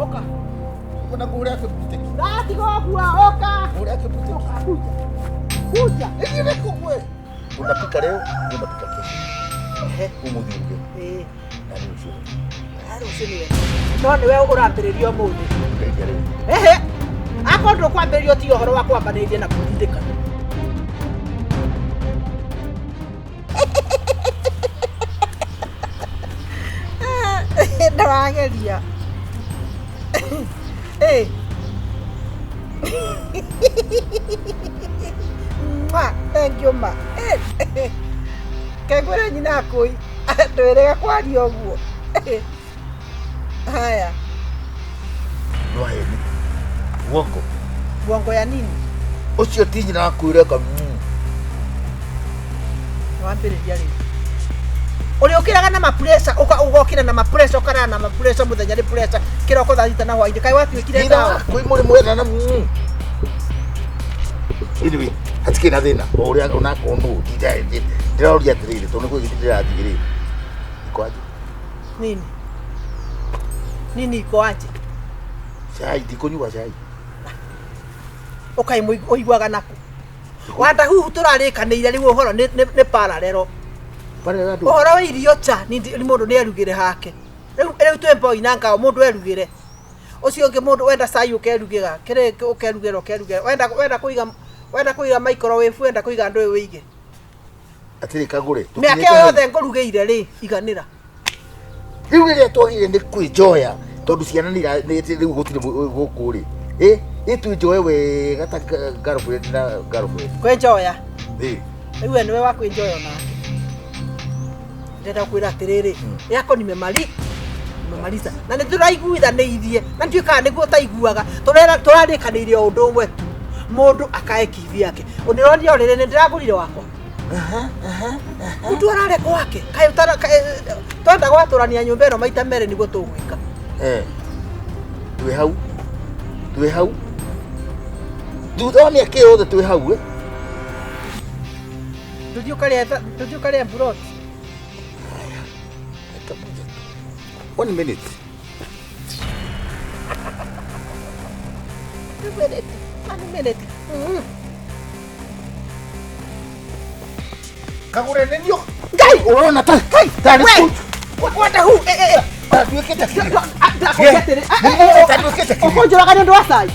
Oka. Kuna kule yake pute. Dati kwa kuwa oka. Kule yake pute. Kuja. Ile kubwe. Unapika leo, unapika kesho. Umudinge. Nani usio. Nani usio. No ni wewe urambiririo muthi. Ehe. Ako ndo kwambiririo ti uhoro wa kwambanĩrie na kũndindĩka. Ndawageria. Eh. Thank you ma. Kagure nyina koi. Ndwĩrega kwaria ũguo. Haya. Noheni. Wongo. Wongo ya nini? Ucio ti nyina kwire ka. Wampĩrĩria rĩ. Uri ukiraga na mapressure ugokira na mapressure ukara na mapressure muthenya ri pressure kiroko thita na hwaini kai watuikire dawa kwi muri mwena na Idiwi hatike na thina uria ona kono ndira atirire to niko gitira atigire ikoaje nini ikoaje chai dikunywa chai ukai muiguaga nako Wandahuhu turarikanire riu uhoro ni paralelo uhoro wa irio cha ni mundu ni erugire hake riu twembo inanga mundu erugire ucio ungi mundu wenda cai ukerugiga kireke ukerugira wenda kuiga microwave wenda kuiga ndu wige atiri Kagure miake yothe ngurugeire ri iganira riu ri twagire ni kwijoya tondu ciana ni riu gutire gukuri itu enjoy we gata girlfriend na girlfriend kwenjoya riu ene we wa kwenjoya na ndenda kwira atiriri yako nimemaliza na nĩ tũraiguithanĩirie na ntuĩkaga nĩguo taiguaga tũrarĩkanĩire o ũndũ ũmwe tu mũndũ akae kivi yake ũnĩronire ũrĩrĩ nĩ ndĩragũrire wakwa mtu arare kwake kaĩ twenda gwatũrania nyũmba ĩno maita merĩ nĩguo tũgwĩka twĩ hau thutha wa mĩaka yothe twĩ hau tũthiĩ ũkarĩa mburoti. 1 minute. 1 minute. Kagure ndio. Gai, unaona ta. Tari. Wandahuhu. Tuweketa kile. Ukonjora kani ndo wasai.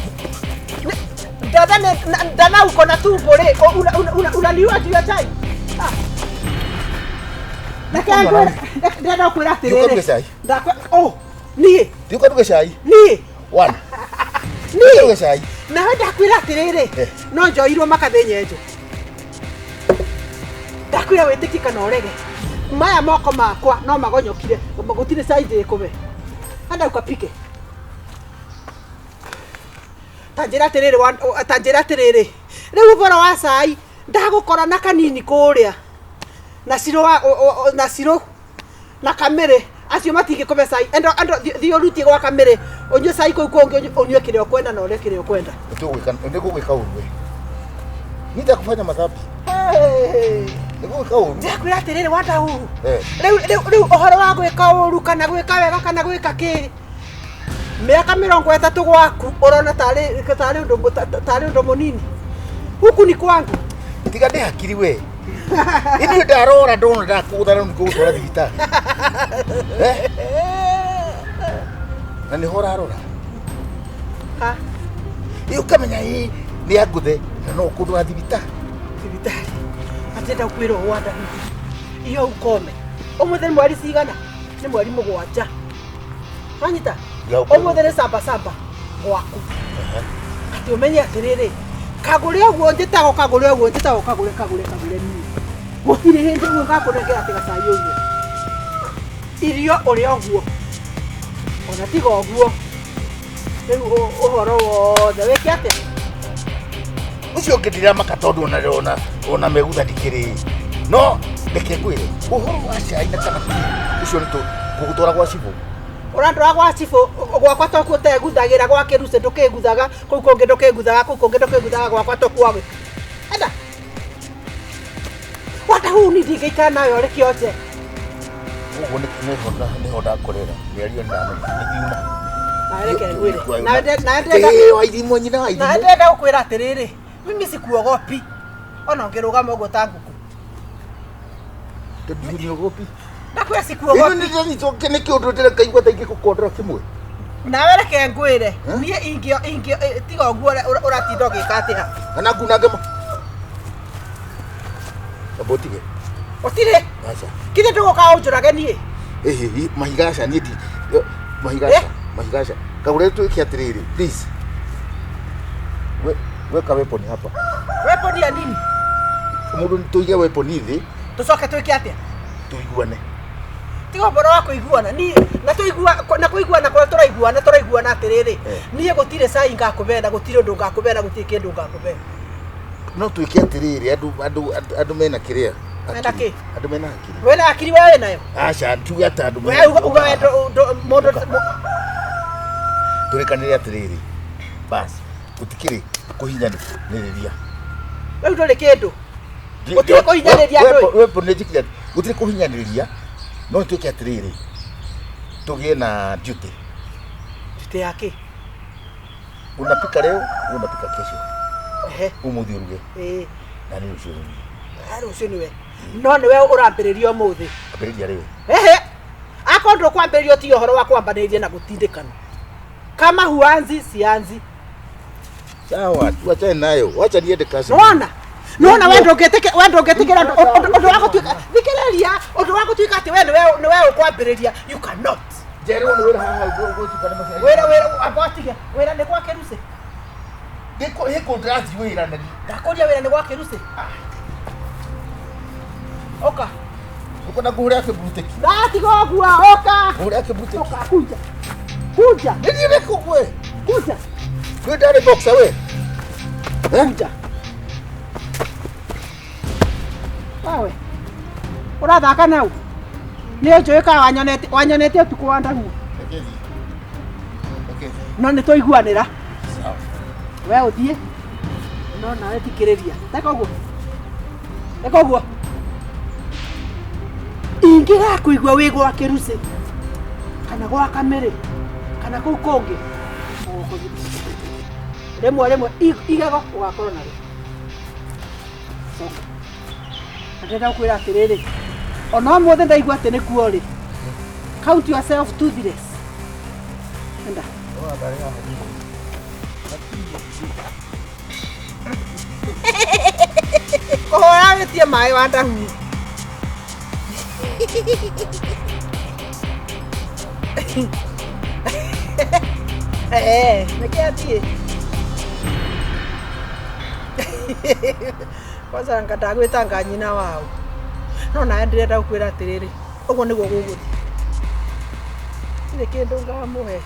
Dana uko na tumbo le. Unaliwa juu ya chai. Ndenda kwira atiriri ndakwa nie ndiko nduge cai nie one nie nduge cai na wenda kwira atiriri no njoirwo makathenye njo ndakwira witikika na urege maya moko makwa no magonyokire gutire cai ndikume anda ukapike tanjira atiriri riu bora wa cai ndagukora na kanini kuria na siro na kamere acio matige kome cai endo thio rutie gwa kamere onyo cai kau konge onyo kire okwenda na ole kire okwenda ndikugwika urwe nitakufanya madhabi ndikugwika urwe ndakwira atiriri Wandahuhu riu uhoro wa gwika uru kana gwika wega kana gwika ki miaka 30 gwaku urona tari undu munini huku ni kwangu tiga ndi hakiri we ini ndarora ndona ndakuthana nikugutwara thibitari na ni hora rora iyo kamenya hii ni aguthe na no kudwa thibitari atenda kwira Wandahuhu iyo ukome omuthe mwari cigana ni mwari 7 wanyita omuthe ni samba gwaku ati umenye atiriri Kagure uguo njitago Kagure ni gutire hindi uga kunengera tiga cai uguo irio uri oguo ona tiga oguo riu uhoro wothe wiki atia ucio ngindira makatondu ona megutha ndikiri no reke ngwire uhoro wa cai na kana ucio nitu gugutwara gwa cibu urandora gwa cibu gwakwa toku uteguthagira gwake ruce ndukiguthaga kuu kungi ndukiguthaga gwakwa toku wagwe enda Wandahuhu ni ndingĩikara nawe reke oje uguo ni honda korera mĩario nĩyuma Nareke ngwire. Wa ithimo nyina wa ithimo. Na ndenda gukwira atiriri. Mimi sikuogopi. Ona ngirugama ugo tanguku. Tondũ ogopi. Ndakwira sikuogopi. Ino ni toke ne kĩũndũ ndĩreka kaigua ta ingĩkũkondora kimwe. Nawe reke ngwire. Nie ingio tiga ũguo ũratinda ũgĩka atĩa. Kana nguna ngema. Abotige. Otire. Acha. Kile ndogoka ũnjũrage nie. Mahigaca niĩ ti mahigaca. Kagure twĩke atĩrĩrĩ, please. Weka weapon hapa. Weapon ya nini? Mũndũ tuige weapon thĩ. Tucoke twĩke atĩa? Tuiguane. Tiga bora wako iguana ni na kuiguana kwa turaiguana atiriri nie gutire sai ngakubenda gutire undu ngakubenda gutire kindu ngakubenda no twĩke atĩrĩrĩ andu mena kiria mena ki andu mena akiri wena akiri wewe nayo acha tuge ata andu wewe mundu turikanire atĩrĩrĩ bas utikiri kuhinyanĩrĩria wewe ndole kindu gutire kuhinyanĩrĩria andu wewe nĩjikira gutire kuhinyanĩrĩria no twĩke atĩrĩrĩ tugie na duty yake unapika leo unapika kesho umuthi uruge na ni ucio ni ucio niwe no niwe urambĩrĩria umuthi ambĩrĩria rĩu akondo kwambĩrĩria ti ũhoro wa kwambanĩrĩria na gutindĩkana kama huanzi sianzi sawa tuacha nayo wacha niende kazi Nona wewe ndongetikira undu wako twika thikiriria undu wako twika ati wewe niwe ukwambĩrĩria you cannot jero ni wera haha go tukana macia wera abatige wera ni gwake ruse hiko ndirathi wira nani ndakoria wera ni gwake ruse oka uko na kuhura yake bruteki ndatigo gua oka kuhura yake bruteki oka kuja nini reko kwe kuja wewe ndare boxer we kuja wawe urathaka nau ni njuika wanyonete utuku wa ndagu no ni tuiguanira sawa we uthie no nawe tikiriria teka uguo ingira kuigua wi gwa kirusi kana gwa kamere kana kuu kongi remwe igego ugakorwo nari ndenda kwira atiriri ona mothe ndaigua ati ni kuo ri count yourself toothless enda kohora witie mai Wandahuhu nikiatie kwanza ngandagwita nyina wao no na ndirenda gukwira atiriri uguo niguo guguthi ni kindu ngamuhe